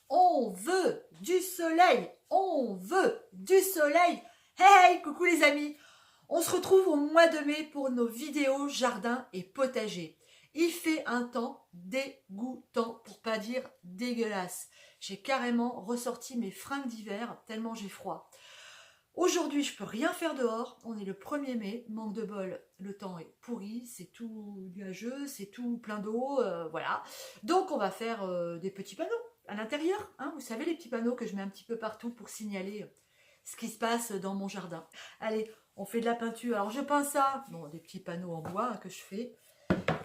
On veut du soleil, on veut du soleil. Hey, coucou les amis. On se retrouve au mois de mai pour nos vidéos jardin et potager. Il fait un temps dégoûtant, pour pas dire dégueulasse. J'ai carrément ressorti mes fringues d'hiver tellement j'ai froid. Aujourd'hui, je peux rien faire dehors. On est le 1er mai, manque de bol, le temps est pourri, c'est tout nuageux, c'est tout plein d'eau, voilà. Donc on va faire des petits panneaux à l'intérieur, hein, vous savez, les petits panneaux que je mets un petit peu partout pour signaler ce qui se passe dans mon jardin. Allez, on fait de la peinture. Alors je peins ça, bon, des petits panneaux en bois hein, que je fais.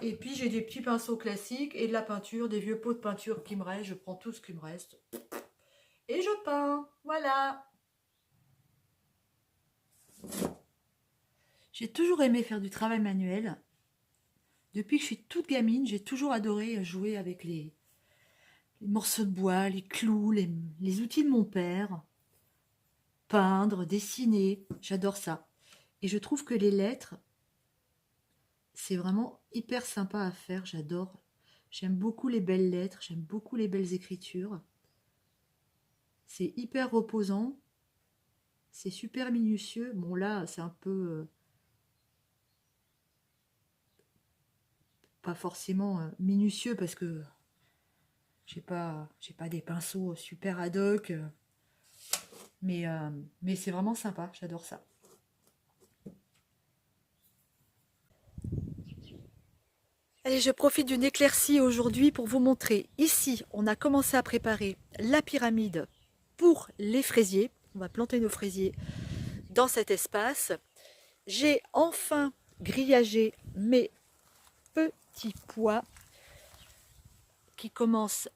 Et puis j'ai des petits pinceaux classiques et de la peinture, des vieux pots de peinture qui me restent. Je prends tout ce qui me reste et je peins, voilà. J'ai toujours aimé faire du travail manuel. Depuis que je suis toute gamine, j'ai toujours adoré jouer avec les morceaux de bois, les clous, les outils de mon père. Peindre, dessiner, j'adore ça. Et je trouve que les lettres, c'est vraiment hyper sympa à faire, j'adore. J'aime beaucoup les belles lettres, j'aime beaucoup les belles écritures. C'est hyper reposant, c'est super minutieux. Bon là, c'est un peu... pas forcément minutieux parce que j'ai pas des pinceaux super ad hoc. Mais c'est vraiment sympa, j'adore ça. Allez, je profite d'une éclaircie aujourd'hui pour vous montrer. Ici, on a commencé à préparer la pyramide pour les fraisiers. On va planter nos fraisiers dans cet espace. J'ai enfin grillagé mes petits pois qui commencent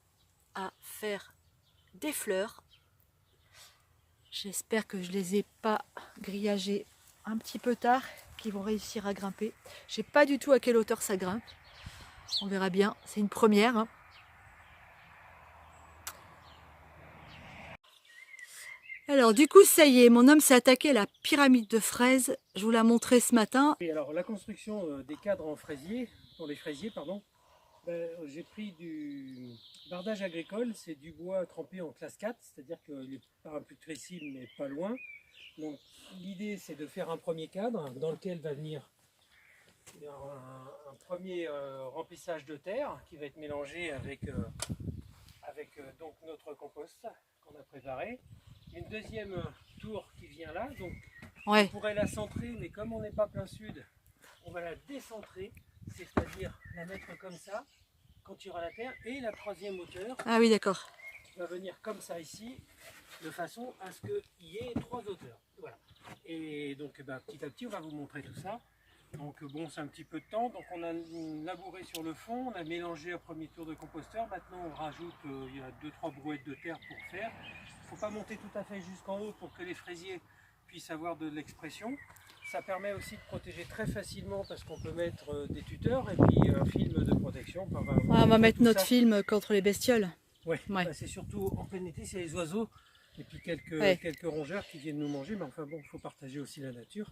à faire des fleurs. J'espère que je les ai pas grillagés un petit peu tard, qu'ils vont réussir à grimper. Je sais pas du tout à quelle hauteur ça grimpe. On verra bien, c'est une première. Hein. Alors du coup, ça y est, mon homme s'est attaqué à la pyramide de fraises. Je vous l'ai montré ce matin. Et alors la construction des cadres en fraisier, pour les fraisiers, pardon, j'ai pris du bardage agricole, c'est du bois trempé en classe 4, c'est-à-dire qu'il n'est pas un peu flexible mais pas loin. Donc l'idée c'est de faire un premier cadre dans lequel va venir un premier remplissage de terre qui va être mélangé avec, donc notre compost qu'on a préparé. Une deuxième tour qui vient là, donc Ouais. on pourrait la centrer, mais comme on n'est pas plein sud, on va la décentrer, c'est-à-dire la mettre comme ça, quand il y aura la terre, et la troisième hauteur Ah oui, d'accord. va venir comme ça ici, de façon à ce qu'il y ait 3 hauteurs. Voilà. Et donc petit à petit, on va vous montrer tout ça. Donc bon, c'est un petit peu de temps, donc on a labouré sur le fond, on a mélangé un premier tour de composteur, maintenant on rajoute, il y a 2-3 brouettes de terre pour faire. Il ne faut pas monter tout à fait jusqu'en haut pour que les fraisiers puissent avoir de l'expression. Ça permet aussi de protéger très facilement parce qu'on peut mettre des tuteurs et puis un film de protection. On va mettre notre film contre les bestioles. Ouais. Ouais. Bah, c'est surtout en plein été, c'est les oiseaux et puis quelques rongeurs qui viennent nous manger, mais enfin bon, il faut partager aussi la nature.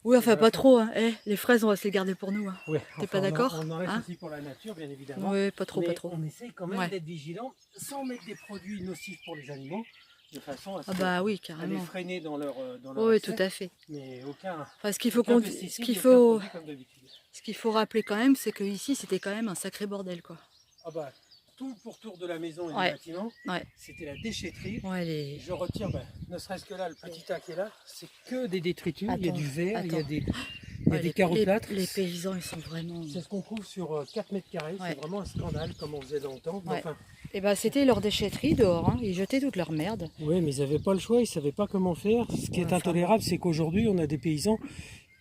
Oui, enfin pas trop. Hein. Eh, les fraises, on va se les garder pour nous. Hein. Ouais, T'es pas d'accord? On en reste hein aussi pour la nature, bien évidemment. Oui, pas trop, mais pas trop. On essaye quand même Ouais. d'être vigilant, sans mettre des produits nocifs pour les animaux, de façon à Ah bah oui, les carrément. freiner dans leur Oui, assiette, tout à fait. mais aucun, Enfin, ce qu'il faut, aucun ce pesticide, qu'il aucun faut, produit comme d'habitude. ce qu'il faut rappeler quand même, c'est que ici, c'était quand même un sacré bordel, quoi. Ah bah, tout le pourtour de la maison et Ouais. du bâtiment, Ouais. c'était la déchetterie. Ouais, les... Je retire, ne serait-ce que là, le petit tas qui est là, c'est que des détritus. Attends, il y a du verre, il y a attends. des carreaux plâtres. Les paysans, ils sont vraiment... C'est ce qu'on trouve sur 4 mètres carrés. Ouais. C'est vraiment un scandale, comme on faisait dans le temps. Ouais. Enfin, Et ben, c'était leur déchetterie dehors. Hein. Ils jetaient toute leur merde. oui, mais ils n'avaient pas le choix, ils ne savaient pas comment faire. Ce qui est intolérable, c'est qu'aujourd'hui, on a des paysans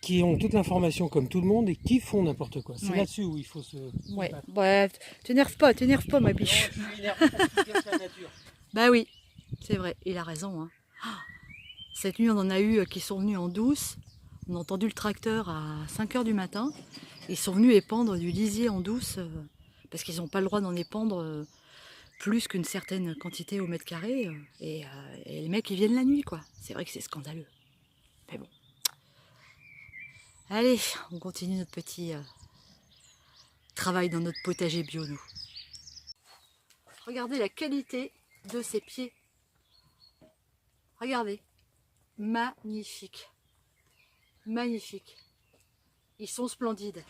qui ont toute l'information comme tout le monde et qui font n'importe quoi. C'est là-dessus où il faut se... Ouais, bref, t'énerve pas, ma biche. Non, je suis énervé parce qu'il casse la nature. Bah oui, c'est vrai, il a raison. Hein. Cette nuit, on en a eu qui sont venus en douce. On a entendu le tracteur à 5 h du matin. Ils sont venus épandre du lisier en douce parce qu'ils n'ont pas le droit d'en épandre plus qu'une certaine quantité au mètre carré. Et les mecs, ils viennent la nuit, quoi. C'est vrai que c'est scandaleux. Mais bon. Allez, on continue notre petit travail dans notre potager bio, nous. Regardez la qualité de ces pieds. Regardez. Magnifique. Magnifique. Ils sont splendides.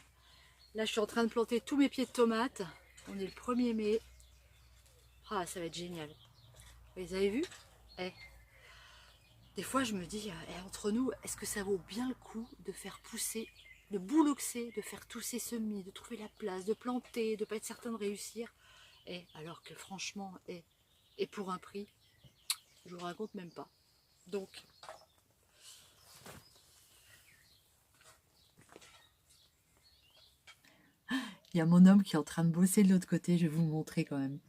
Là, je suis en train de planter tous mes pieds de tomates. On est le 1er mai. Ah, ça va être génial. Vous avez vu? Des fois, je me dis, entre nous, est-ce que ça vaut bien le coup de faire pousser, de bouloxer, de faire tous ces semis, de trouver la place, de planter, de ne pas être certain de réussir? Alors que franchement, et pour un prix, je vous raconte même pas. Donc, il y a mon homme qui est en train de bosser de l'autre côté, je vais vous le montrer quand même.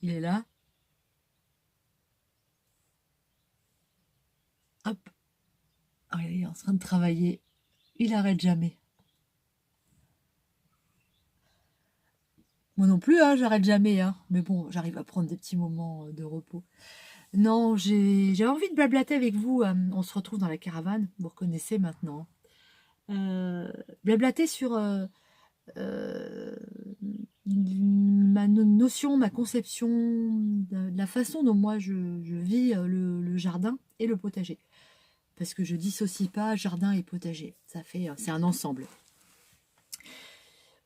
Il est là. Hop. Regardez, il est en train de travailler. Il n'arrête jamais. Moi non plus, hein, j'arrête jamais. Hein. Mais bon, j'arrive à prendre des petits moments de repos. Non, j'ai envie de blablater avec vous. On se retrouve dans la caravane. Vous reconnaissez maintenant. Blablater sur ma notion, ma conception, de la façon dont moi je vis le jardin et le potager. Parce que je dissocie pas jardin et potager. Ça fait, c'est un ensemble.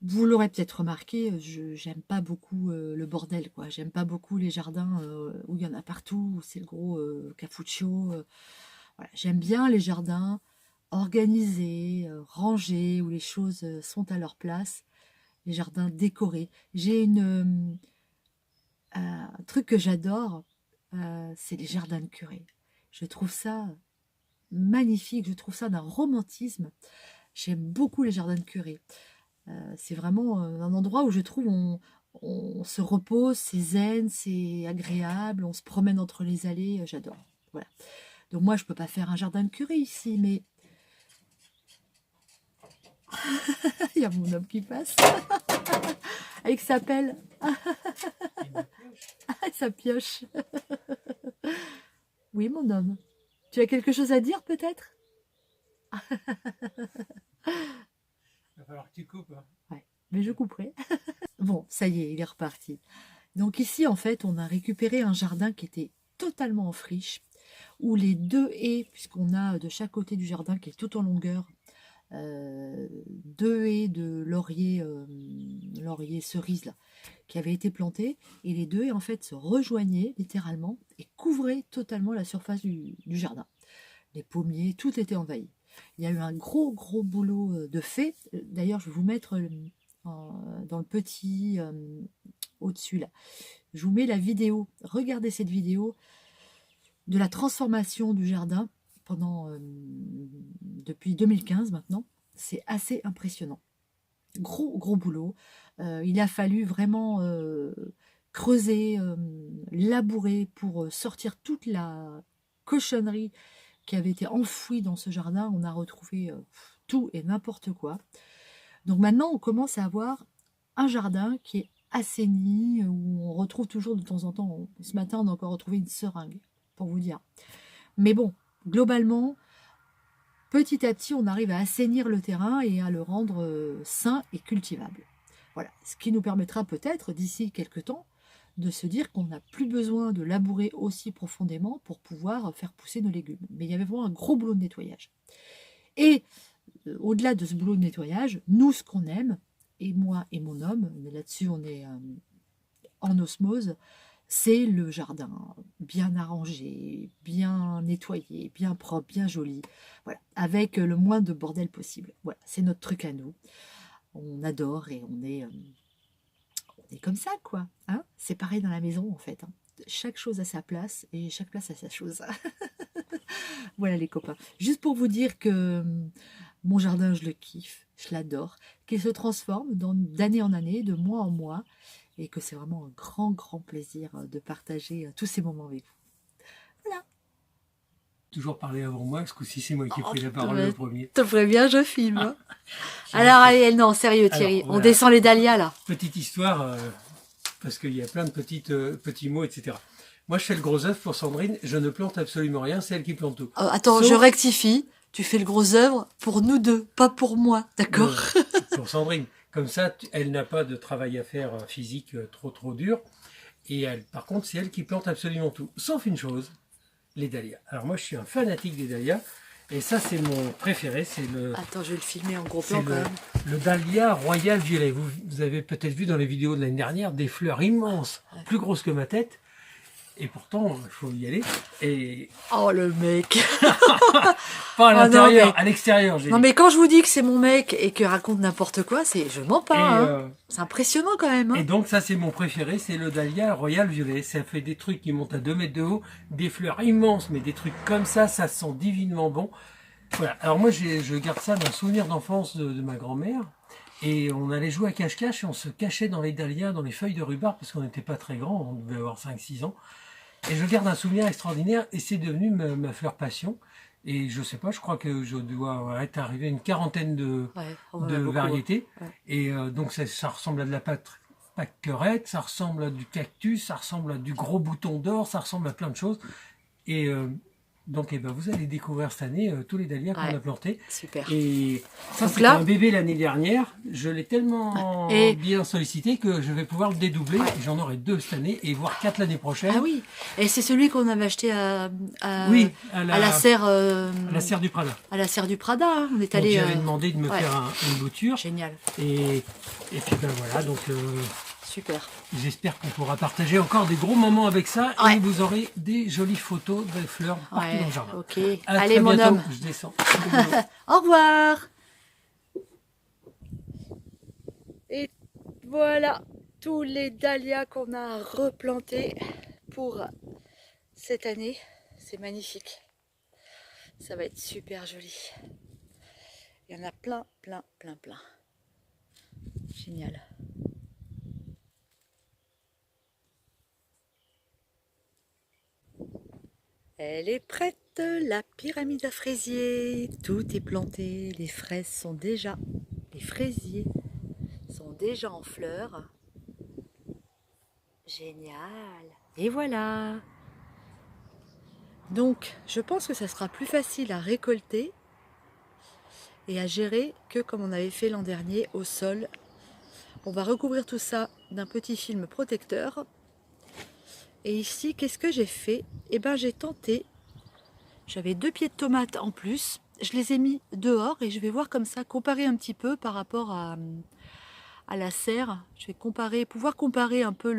Vous l'aurez peut-être remarqué, j'aime pas beaucoup le bordel, quoi. J'aime pas beaucoup les jardins où il y en a partout, où c'est le gros cafuccio. Voilà. J'aime bien les jardins organisés, rangés, où les choses sont à leur place. Les jardins décorés. J'ai un truc que j'adore, c'est les jardins de curé. Je trouve ça magnifique, je trouve ça d'un romantisme. J'aime beaucoup les jardins de curé. C'est vraiment un endroit où je trouve on se repose, c'est zen, c'est agréable, on se promène entre les allées, j'adore. Voilà. Donc moi, je peux pas faire un jardin de curé ici, mais il y a mon homme qui passe avec sa pelle, sa pioche. Oui, mon homme. Tu as quelque chose à dire peut-être? Il va falloir que tu coupes. Hein. Ouais, mais je couperai. Bon, ça y est, il est reparti. Donc ici, en fait, on a récupéré un jardin qui était totalement en friche, où les 2 haies, puisqu'on a de chaque côté du jardin qui est tout en longueur, 2 haies de laurier, laurier cerise, là, qui avaient été plantées, et les 2 haies, en fait, se rejoignaient littéralement et couvraient totalement la surface du jardin. Les pommiers, tout était envahi. Il y a eu un gros boulot de fait. D'ailleurs, je vais vous mettre dans le petit au-dessus là. Je vous mets la vidéo. Regardez cette vidéo de la transformation du jardin depuis 2015 maintenant. C'est assez impressionnant. Gros boulot. Il a fallu vraiment creuser, labourer pour sortir toute la cochonnerie qui avait été enfouie dans ce jardin. On a retrouvé tout et n'importe quoi. Donc maintenant, on commence à avoir un jardin qui est assaini, où on retrouve toujours de temps en temps, ce matin, on a encore retrouvé une seringue, pour vous dire. Mais bon, globalement, petit à petit, on arrive à assainir le terrain et à le rendre sain et cultivable. Voilà, ce qui nous permettra peut-être, d'ici quelques temps, de se dire qu'on n'a plus besoin de labourer aussi profondément pour pouvoir faire pousser nos légumes. Mais il y avait vraiment un gros boulot de nettoyage. Et au-delà de ce boulot de nettoyage, nous, ce qu'on aime, et moi et mon homme, mais là-dessus on est en osmose, c'est le jardin bien arrangé, bien nettoyé, bien propre, bien joli, voilà, avec le moins de bordel possible. Voilà, c'est notre truc à nous. On adore et on est comme ça, quoi. Hein, c'est pareil dans la maison, en fait. Hein. Chaque chose a sa place et chaque place a sa chose. Voilà, les copains. Juste pour vous dire que mon jardin, je le kiffe, je l'adore, qu'il se transforme d'année en année, de mois en mois, et que c'est vraiment un grand plaisir de partager tous ces moments avec vous. Voilà. toujours parler avant moi, ce coup-ci c'est moi qui ai pris la parole mais le premier. te ferais bien, je filme. Hein. Alors, allez, non, sérieux, Thierry, Alors, voilà. on descend les dahlias, là. Petite histoire, parce qu'il y a plein de petits mots, etc. Moi, je fais le gros œuvre pour Sandrine, je ne plante absolument rien, c'est elle qui plante tout. Attends, je rectifie, tu fais le gros œuvre pour nous deux, pas pour moi, d'accord? Pour Sandrine. Comme ça, elle n'a pas de travail à faire physique trop dur. Et elle, par contre, c'est elle qui plante absolument tout. Sauf une chose, les dahlias. Alors moi, je suis un fanatique des dahlias. Et ça, c'est mon préféré. C'est le. Attends, je vais le filmer en gros plan quand même. Le dahlia royal violet. Vous avez peut-être vu dans les vidéos de l'année dernière des fleurs immenses, plus grosses que ma tête. Et pourtant, il faut y aller. Et... Oh, le mec. Pas à l'intérieur, non, mais... à l'extérieur. Non, mais quand je vous dis que c'est mon mec et que raconte n'importe quoi, je mens pas. Hein. C'est impressionnant quand même. Hein. Et donc, ça, c'est mon préféré. C'est le dahlia royal violet. Ça fait des trucs qui montent à 2 mètres de haut. Des fleurs immenses, mais des trucs comme ça sent divinement bon. Voilà. Alors moi, je garde ça d'un souvenir d'enfance de ma grand-mère. Et on allait jouer à cache-cache et on se cachait dans les dahlias, dans les feuilles de rhubarbe, parce qu'on n'était pas très grands, on devait avoir 5-6 ans. Et je garde un souvenir extraordinaire et c'est devenu ma fleur passion. Et je sais pas, je crois que je dois être arrivé à une quarantaine de variétés. Ouais. Et donc ça ressemble à de la pâquerette, ça ressemble à du cactus, ça ressemble à du gros bouton d'or, ça ressemble à plein de choses. Et donc vous allez découvrir cette année tous les dahlias qu'on a plantés. Super. Et ça, c'est un bébé l'année dernière. Je l'ai tellement bien sollicité que je vais pouvoir le dédoubler. Ouais. J'en aurai 2 cette année et voire 4 l'année prochaine. Ah oui. Et c'est celui qu'on avait acheté à la serre. À la serre du Prada. À la serre du Prada. Hein. On est allé. J'avais demandé de me faire une bouture. Génial. Et puis voilà donc. Super. J'espère qu'on pourra partager encore des gros moments avec ça et vous aurez des jolies photos de fleurs partout dans le jardin. Ok. Allez mon homme. Je descends. Au revoir. Et voilà tous les dahlias qu'on a replantés pour cette année. C'est magnifique. Ça va être super joli. Il y en a plein. Génial. Elle est prête, la pyramide à fraisiers. Tout est planté, les fraisiers sont déjà en fleurs. Génial. Et voilà. Donc, je pense que ça sera plus facile à récolter et à gérer que comme on avait fait l'an dernier au sol. On va recouvrir tout ça d'un petit film protecteur. Et ici, qu'est-ce que j'ai fait? Eh bien, j'ai tenté. J'avais 2 pieds de tomates en plus. Je les ai mis dehors et je vais voir comme ça, comparer un petit peu par rapport à la serre. Je vais pouvoir comparer un peu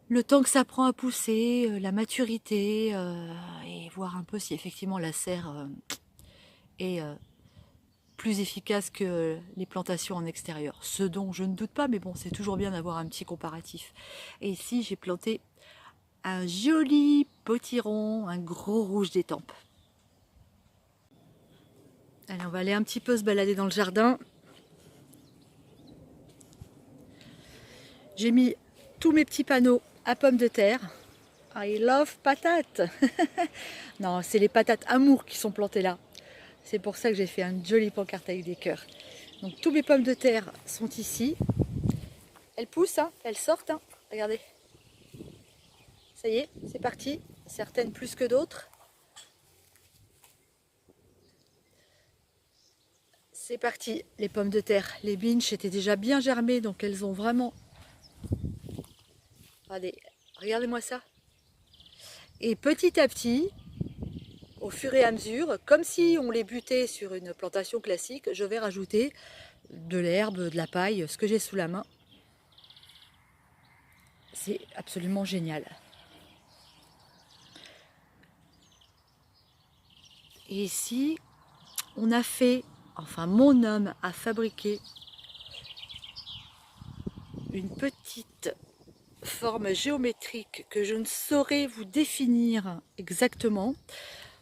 le temps que ça prend à pousser, la maturité, et voir un peu si effectivement la serre est plus efficace que les plantations en extérieur. Ce dont je ne doute pas, mais bon, c'est toujours bien d'avoir un petit comparatif. Et ici, j'ai planté un joli potiron, un gros rouge d'étampes. Allez, on va aller un petit peu se balader dans le jardin. J'ai mis tous mes petits panneaux à pommes de terre. I love patates. Non, c'est les patates amour qui sont plantées là. C'est pour ça que j'ai fait une jolie pancarte avec des cœurs. Donc tous mes pommes de terre sont ici. Elles poussent, hein, elles sortent. Hein. Regardez. Ça y est, c'est parti. Certaines plus que d'autres. C'est parti, les pommes de terre. Les binges étaient déjà bien germées, donc elles ont vraiment... Regardez-moi ça. Et petit à petit, au fur et à mesure, comme si on les butait sur une plantation classique, je vais rajouter de l'herbe, de la paille, ce que j'ai sous la main. C'est absolument génial. Et ici, on a fait, enfin mon homme a fabriqué une petite forme géométrique que je ne saurais vous définir exactement.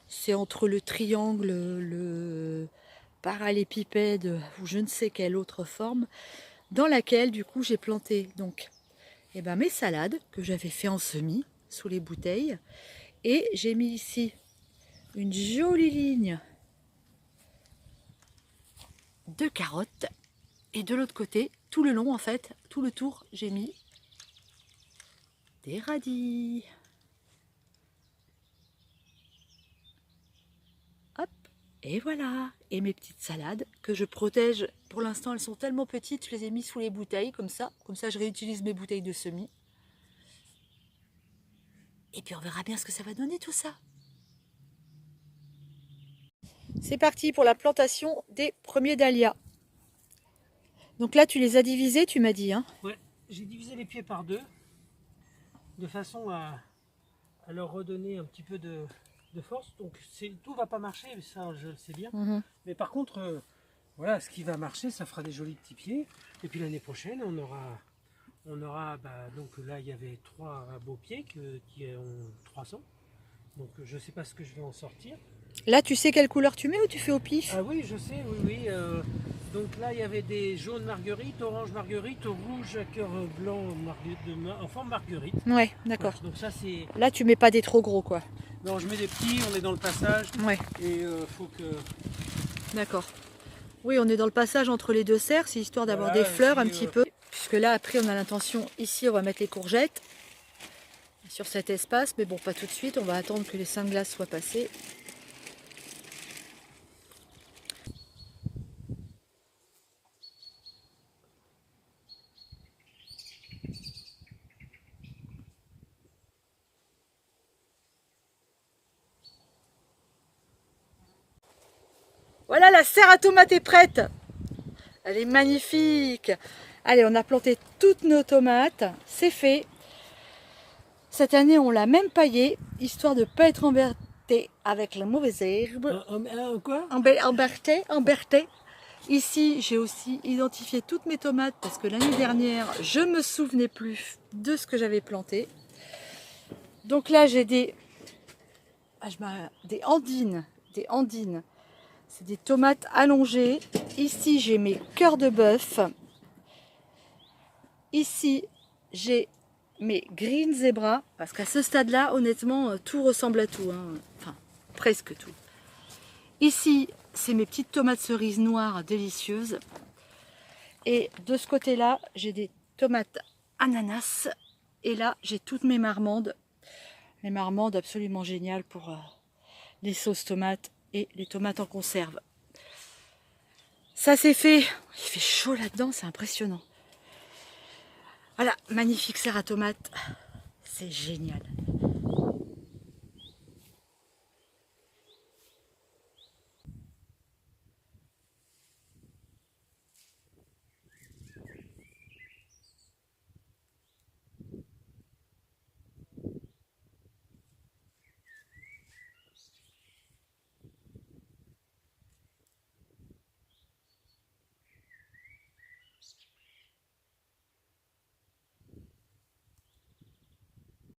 C'est entre le triangle, le parallépipède ou je ne sais quelle autre forme, dans laquelle du coup j'ai planté donc mes salades que j'avais fait en semis sous les bouteilles Et j'ai mis ici une jolie ligne de carottes. Et de l'autre côté, tout le long en fait, tout le tour, j'ai mis des radis. Hop, et voilà. Et mes petites salades que je protège. Pour l'instant, elles sont tellement petites, je les ai mis sous les bouteilles comme ça. Comme ça, je réutilise mes bouteilles de semis. Et puis on verra bien ce que ça va donner tout ça. C'est parti pour la plantation des premiers dahlias. Donc là, tu les as divisés, tu m'as dit. Hein? Ouais, j'ai divisé les pieds par deux, de façon à leur redonner un petit peu de force. Donc tout va pas marcher, mais ça je le sais bien. Mais par contre, voilà, ce qui va marcher, ça fera des jolis petits pieds. Et puis l'année prochaine, on aura donc là il y avait 3 beaux pieds qui ont 300. Donc je sais pas ce que je vais en sortir. Là, tu sais quelle couleur tu mets ou tu fais au pif? Ah oui, je sais, oui. Donc là, il y avait des jaunes marguerites, orange marguerite, rouge à cœur blanc en forme marguerite. Ouais, d'accord. Voilà, donc ça, c'est... Là, tu mets pas des trop gros, quoi. Non, je mets des petits, on est dans le passage. Ouais. Et faut que... D'accord. Oui, on est dans le passage entre les deux serres, c'est histoire d'avoir Voilà, des fleurs un puis, petit peu. Puisque là, après, on a l'intention, ici, on va mettre les courgettes sur cet espace. Mais bon, pas tout de suite, on va attendre que les 5 glaces soient passées. Voilà, la serre à tomates est prête. Elle est magnifique. Allez, on a planté toutes nos tomates. C'est fait. Cette année, on l'a même paillé, histoire de ne pas être embêté avec les mauvaises herbes. Quoi? Embêté. Ici, j'ai aussi identifié toutes mes tomates parce que l'année dernière, je ne me souvenais plus de ce que j'avais planté. Donc là, j'ai des andines. C'est des tomates allongées. Ici, j'ai mes cœurs de bœuf. Ici, j'ai mes green zebra. Parce qu'à ce stade-là, honnêtement, tout ressemble à tout. Hein. Enfin, presque tout. Ici, c'est mes petites tomates cerises noires délicieuses. Et de ce côté-là, j'ai des tomates ananas. Et là, j'ai toutes mes marmandes. Les marmandes absolument géniales pour les sauces tomates et les tomates en conserve. Ça c'est fait. Il fait chaud là-dedans, c'est impressionnant. Voilà, magnifique serre à tomates. C'est génial.